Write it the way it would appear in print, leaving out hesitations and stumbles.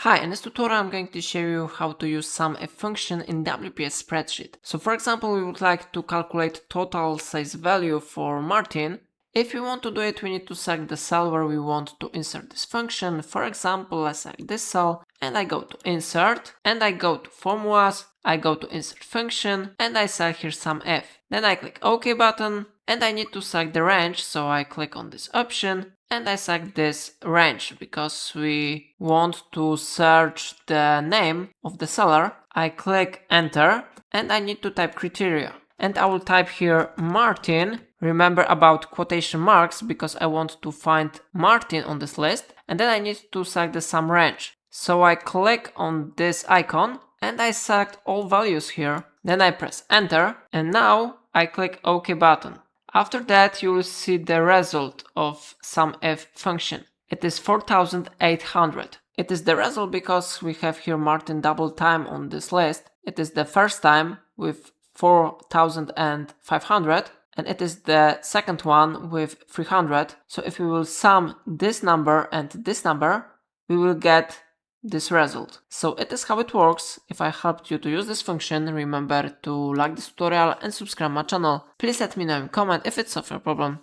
Hi, in this tutorial I'm going to show you how to use SUMIF function in WPS spreadsheet. So for example, we would like to calculate total sales value for Martin. If we want to do it, we need to select the cell where we want to insert this function. For example, I select this cell and I go to insert and I go to formulas, I go to insert function and I select here SUMIF. Then I click OK button and I need to select the range, so I click on this option and I select this range because we want to search the name of the seller. I click enter and I need to type criteria. And I will type here Martin. Remember about quotation marks because I want to find Martin on this list. And then I need to select the sum range. So I click on this icon and I select all values here. Then I press enter and now I click OK button. After that, you will see the result of SUMIF function. It is 4,800. It is the result because we have here Martin double time on this list. It is the first time with 4,500 and it is the second one with 300. So if we will sum this number and this number, we will get this result. So it is how it works. If I helped you to use this function, remember to like this tutorial and subscribe my channel. Please let me know in comment if it solves your problem.